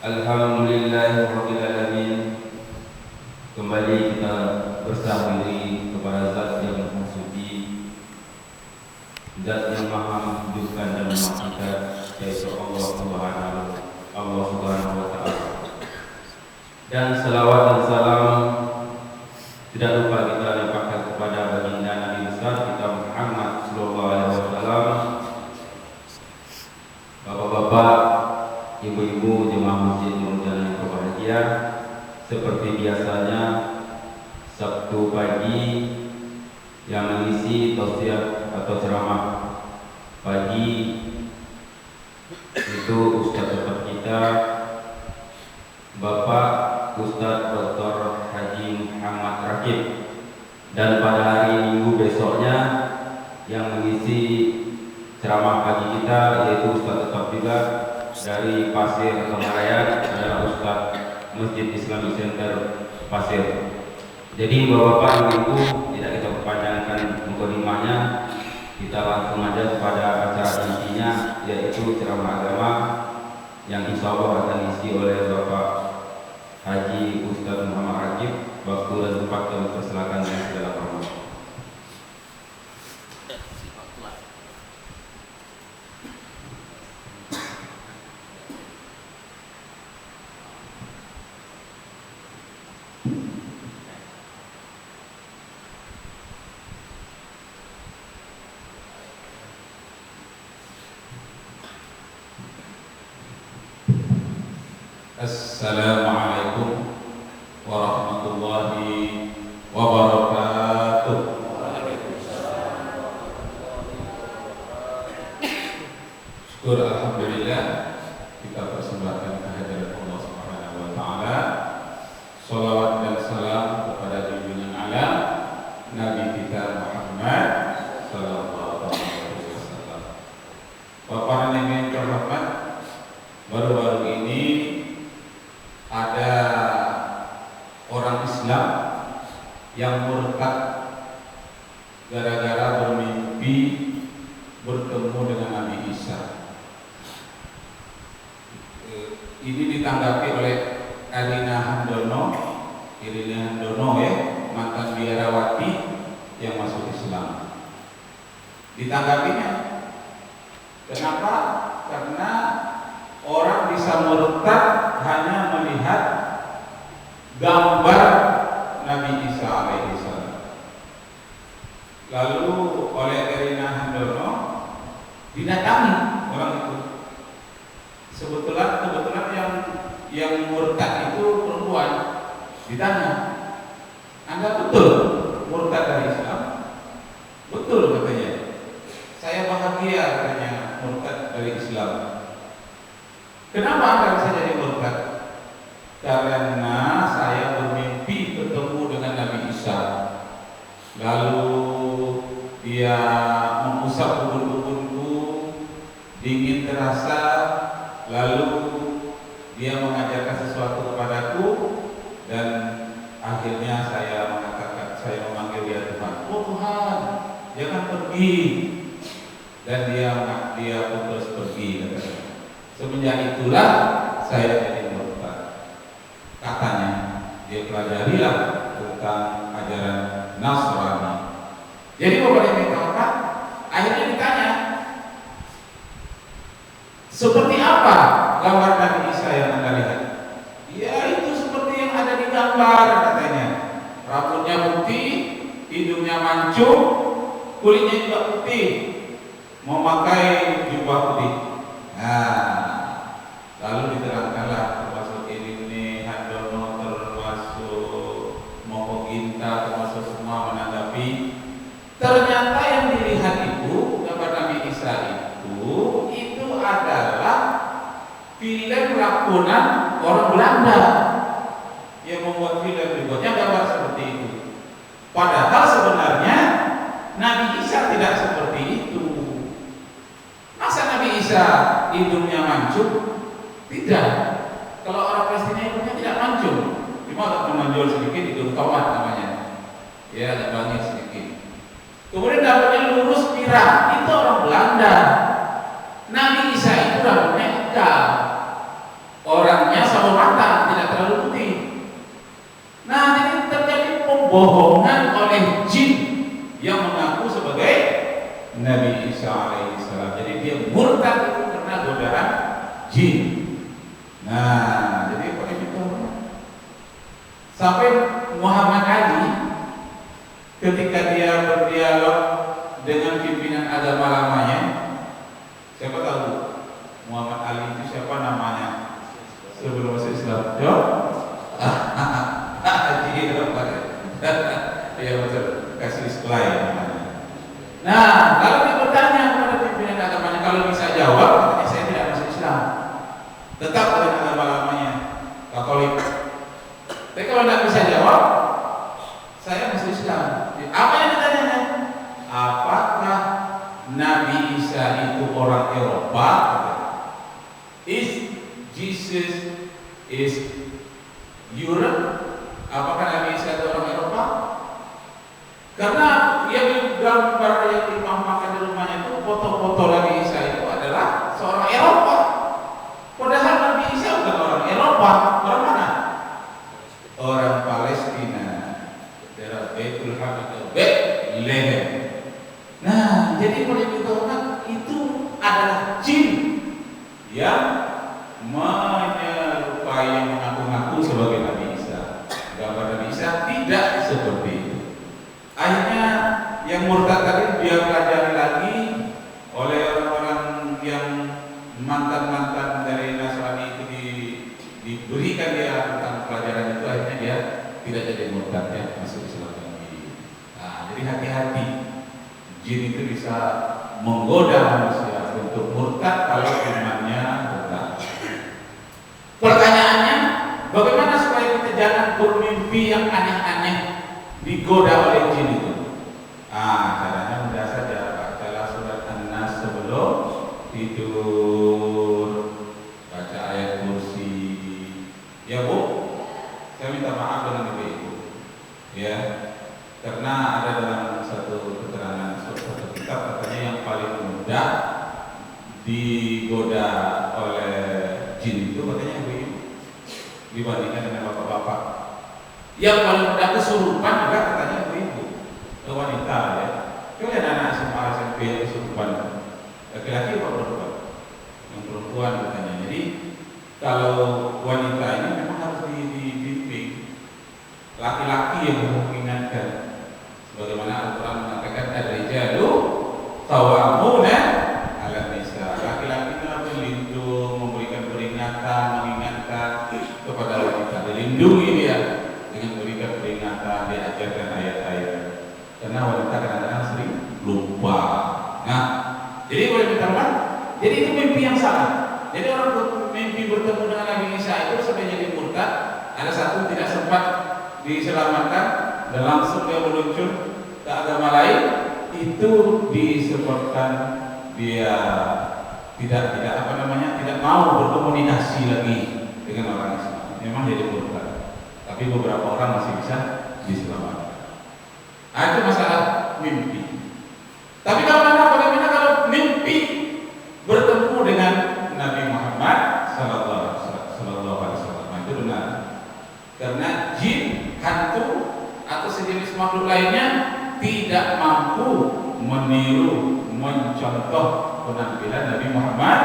Alhamdulillahirabbil alamin. Kembali kita bersama diri kepada Zat yang Maha Suci, Zat yang Maha menunjukkan dan memastikan, yaitu Allah Subhanahu wa Ta'ala. Dan selawat dan salam tidak lupa kita limpahkan kepada baginda Nabi besar kita Muhammad sallallahu alaihi wasallam. Bapak-bapak, ibu-ibu jemaah masjid Nurul yang berbahagia, seperti biasanya Sabtu pagi yang mengisi tausiah atau ceramah pagi itu Ustadz tetap kita, Bapak Ustadz Dr. Haji Muhammad Rakib. Dan pada hari Minggu besoknya yang mengisi ceramah pagi kita yaitu Ustadz tetap juga dari Pasir Raya adalah Ustadz Masjid Islamic Center Pasir. Jadi bapak-bapak ibu tidak kita perpanjangkan mukadimahnya, kita langsung aja kepada acara intinya, yaitu ceramah agama yang insya Allah akan diisi oleh Bapak Haji Ustadz Muhammad Rakib. Waktu dan tempat kami persilakan dengan segala hormat. Assalamualaikum warahmatullahi wabarakatuh. Syukur alhamdulillah kita persembahkan kehadiran Allah Subhanahu wa Ta'ala. Shalawat dan salam kepada junjungan alam Nabi kita Muhammad sallallahu alaihi wasallam. Bapak dan Ibu terhormat, baru-baru ini ada orang Islam yang murtad gara-gara bermimpi bertemu dengan Nabi Isa. Ini ditanggapi oleh Irina Handono ya, mantan biarawati yang masuk Islam. Ditanggapinya, kenapa? Karena orang bisa murtad hanya melihat gambar Nabi Isa alaihissalam. Lalu oleh Irina Handono didatangi orang itu. Kebetulan yang murtad itu perempuan. Ditanya, Anda betul murtad dari Islam? Betul katanya. Saya bahagia katanya murtad dari Islam. Kenapa Anda bisa jadi murtad? Karena saya bermimpi bertemu dengan Nabi Isa. Lalu dia mengusap ubun-ubunku, dingin terasa. Lalu dia mengajarkan sesuatu kepadaku, dan akhirnya saya memanggil dia Tuhan. Oh Tuhan, jangan pergi. Dan dia pun terus pergi. Semenjak itulah saya jadi murtad. Katanya dia pelajarilah tentang ajaran Nasrani. Jadi bapak yang dikatakan, akhirnya ditanya, seperti apa gambar Nabi Isa yang Anda lihat? Ya itu seperti yang ada di gambar katanya. Rambutnya putih, hidungnya mancung, kulitnya juga putih, memakai jubah putih. Nah, lalu diterangkanlah termasuk ini Handono, termasuk Moko Ginta, termasuk semua menanggapi. Ternyata yang dilihat itu gambar Nabi Isa itu adalah film lakonan orang Belanda yang membuat film berikutnya gambar seperti itu. Padahal sebenarnya Nabi Isa tidak seperti itu. Masa Nabi Isa hidungnya mancung? Tidak. Kalau orang Palestina hidungnya tidak mancung, cuma agak menonjol sedikit, hidung tomat namanya. Ya, agak bangit sedikit. Kemudian rambutnya lurus pirang, itu orang Belanda. Nabi Isa itu rambutnya ikal. Orangnya bohongan oleh jin yang mengaku sebagai Nabi Isa alaihissalam. Jadi dia murtad itu karena godaan jin. Nah, jadi apa itu? Sampai Muhammad Ali ketika dia berdialog dengan pimpinan agama lamanya, siapa tahu Muhammad Ali itu siapa namanya sebelum masuk Islam? Yo, ya betul, kasih display namanya. Nah, kalau dia bertanya kepada pimpinan agamanya, kalau bisa jawab, katanya saya tidak masuk Islam, tetap dengan agama lamanya, Katolik. Tapi kalau tidak bisa jawab, saya masuk Islam. Apa yang ditanya? Apakah Nabi Isa itu orang Eropa? Is Jesus is Europe? Apakah Nabi Isa itu orang Eropa? Karena yang gambar yang dipampangkan di rumahnya itu foto-foto Nabi Isa itu adalah seorang Eropa. Padahal Nabi Isa bukan orang Eropa. Orang mana? Orang Palestina. Daerah Baitul Hamid, Bethlehem. Nah, jadi boleh dikatakan itu adalah jin yang menyerupai yang mengaku-ngaku sebagai Nabi Isa. Gambar Nabi Isa tidak seperti itu. Akhirnya yang murtad tadi dia pelajari lagi oleh orang-orang yang mantan-mantan dari Nasrani itu diberikan dia tentang pelajaran itu, akhirnya dia tidak jadi murtad, ya masuk Islam lagi. Nah, jadi hati-hati, jin itu bisa menggoda manusia untuk murtad kalau imannya rendah. Pertanyaannya, bagaimana supaya kita jangan bermimpi yang aneh-aneh digoda oleh jin itu? Caranya mudah saja, bacalah surat An-Nas sebelum tidur, baca ayat kursi. Ya Bu, saya minta maaf dengan ibu-ibu, ya, karena ada dalam satu keterangan satu kitab katanya yang paling mudah digoda oleh jin itu katanya ibu-ibu dibandingkan dengan bapak-bapak. Yang paling mudah kesurupan juga katanya ibu-ibu, ke wanita, ya. Coba lihat anak SMA SMP yang kesurupan, laki-laki atau perempuan? Yang perempuan katanya. Jadi kalau wanita ini memang harus dibimbing, laki-laki yang mengingatkan, sebagaimana Al-Quran mengatakan ar-rijalu qawwamuna 'alan nisa. Laki-laki itu harus melindungi, memberikan peringatan, mengingatkan kepada wanita, dilindungi dia dengan memberikan peringatan, diajarkan ayat-ayat. Karena wanita kadang-kadang sering lupa. Nah, jadi boleh dikatakan, jadi itu mimpi yang salah. Jadi orang mimpi bertemu dengan Nabi Isa itu sampai jadi murtad. Ada satu tidak sempat diselamatkan dan langsung dia meluncur ke agama lain, itu disebabkan dia tidak mau berkomunikasi lagi dengan orang Islam. Memang jadi murtad. Tapi beberapa orang masih bisa diselamatkan. Itu masalah mimpi. Tapi bagaimana kalau mimpi bertemu dengan Nabi Muhammad Sallallahu Alaihi Wasallam? Itu benar. Karena jin, hantu atau sejenis makhluk lainnya tidak mampu meniru, mencontoh penampilan Nabi Muhammad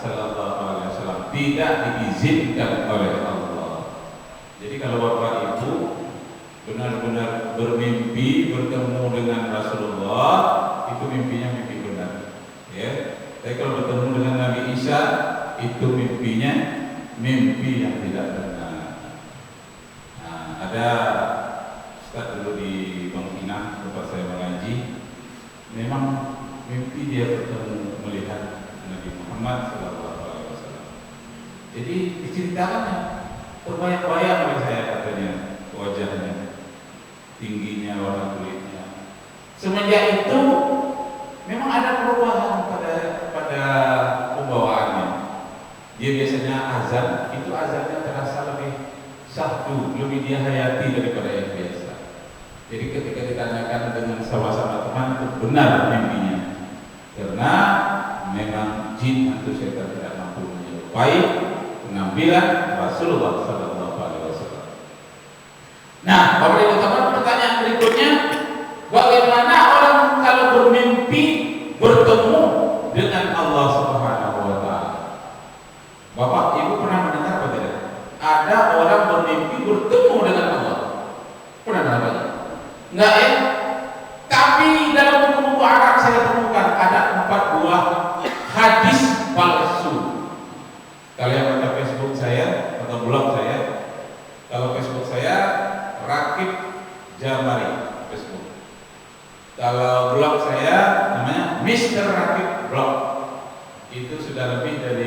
Sallallahu Alaihi Wasallam. Tidak diizinkan oleh Allah. Jadi kalau bapak ibu benar-benar bermimpi bertemu dengan Rasulullah, itu mimpinya mimpi benar, ya. Tapi kalau bertemu dengan Nabi Isa, itu mimpinya mimpi yang tidak benar. Nah, ada Ustaz dulu di Bang Pinang tempat saya mengaji, memang mimpi dia bertemu melihat Nabi Muhammad SAW. Jadi diceritakannya, terbayang-bayang oleh saya katanya wajahnya, tingginya, warna kulitnya. Semenjak itu memang ada perubahan pada pembawaannya. Dia biasanya azan, itu azannya terasa lebih sahdu, lebih dia hayati daripada yang biasa. Jadi ketika ditanyakan dengan sama-sama teman, itu benar mimpinya. Karena memang jin atau setan tidak mampu menyerupai penampilan Rasulullah SAW. Nah, Bapak Ibu teman, pertanyaan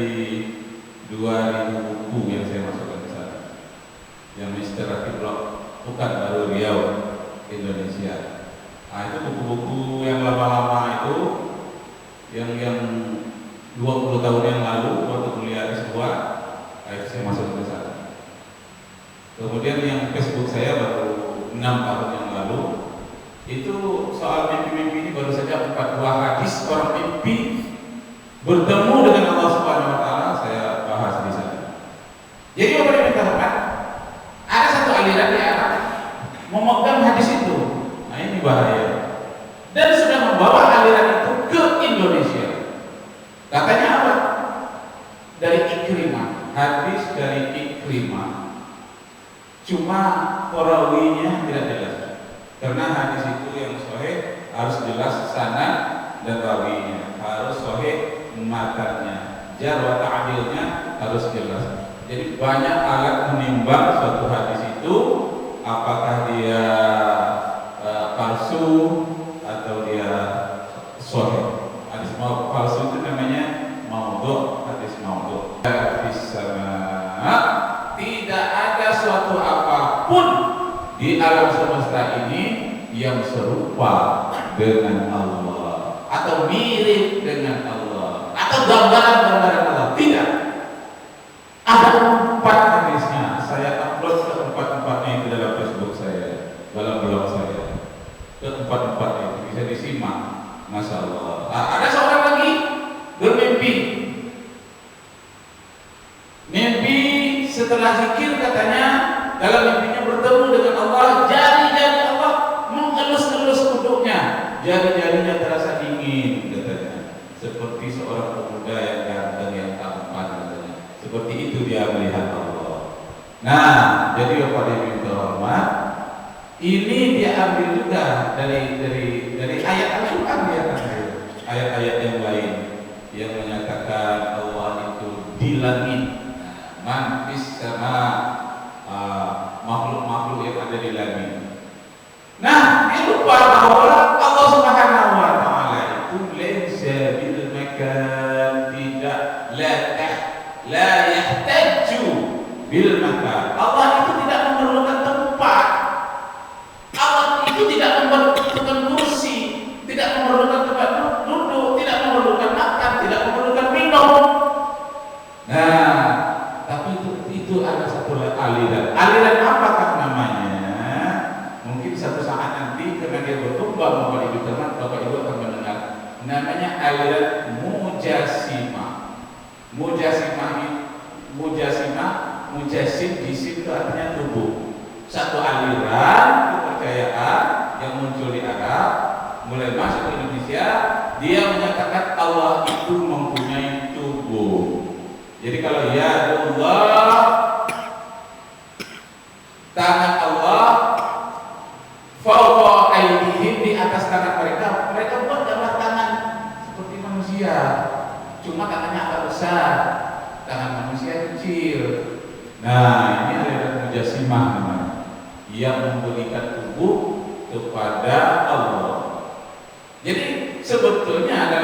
di 2000 buku yang saya masukkan ke sana. Yang Mister Rakiblok bukan baru Riau Indonesia. Nah, itu buku-buku yang lama-lama itu yang 20 tahun yang lalu waktu kuliah di sebuah, itu saya masuk ke sana. Kemudian yang Facebook saya baru 6 tahun yang lalu, itu soal mimpi-mimpi ini baru saja 4 buah hadis orang mimpi bertemu dengan Allah Subhanahu Wa Taala saya bahas di sana. Jadi apa yang kita lakukan? Ada satu aliran di Arab memegang hadis itu. Nah ini bahaya. Dan sudah membawa aliran itu ke Indonesia. Katanya apa? Dari Ikrimah, hadis dari Ikrimah. Cuma perawinya tidak jelas. Karena hadis itu yang sahih harus jelas sanad dan rawinya, harus sahih matanya, jar wa ta'dilnya harus jelas. Jadi banyak alat menimbang suatu hadis itu apakah dia palsu atau dia sahih. Hadis palsu itu namanya maudhu', hadis maudhu'. Hadis sama tidak ada suatu apapun di alam semesta ini yang serupa dengan Allah atau mirip dengan Allah atau gambaran-gambaran Allah. Tidak. Ada 4 hadisnya. Saya upload ke 4-4-nya itu dalam Facebook saya, dalam blog saya. Ke 4-4-nya itu bisa disimak. Masya Allah. Ada seorang lagi bermimpi. Mimpi setelah zikir katanya dalam mimpinya bertemu dengan Allah, jari-jari Allah mengelus-elus kuduknya, jari-jarinya terasa dingin katanya, seperti seorang pemuda yang ganteng yang tampan katanya. Seperti itu dia melihat Allah. Nah, jadi Bapak Ibu terhormat, ini dia ambil juga dari ayat Al-Quran dia ambil ayat-ayat yang lain yang menyatakan Allah itu di langit. Man fis sama makhluk-makhluk yang ada di langit. Nah, dia lupa bahwa Allah Subhanahu Wa Taala itu laisa bil makan, tidak la yahtaju bil makan. Allah itu tidak memerlukan tempat. Allah itu tidak memerlukan kursi, tidak memerlukan tempat duduk, tidak memerlukan makan, tidak memerlukan minum. Nah, tapi itu ada satu aliran. Aliran apakah namanya? Mungkin satu saat nanti karena dia berkembang Bapak Ibu teman, Bapak Ibu akan mendengar. Namanya aliran Mujasimah. Mujasim di situ artinya tubuh. Satu aliran kepercayaan yang muncul di Arab, mulai masuk ke Indonesia, dia menyatakan Allah itu mempunyai tubuh. Jadi kalau ya Allah, tangan Allah fawqa aydihim, di atas tangan mereka buat gambar tangan seperti manusia, cuma tangannya agak besar, tangan manusia kecil. Nah, ini aliran Mujasimah namanya, yang memberikan tubuh kepada Allah. Jadi sebetulnya dalam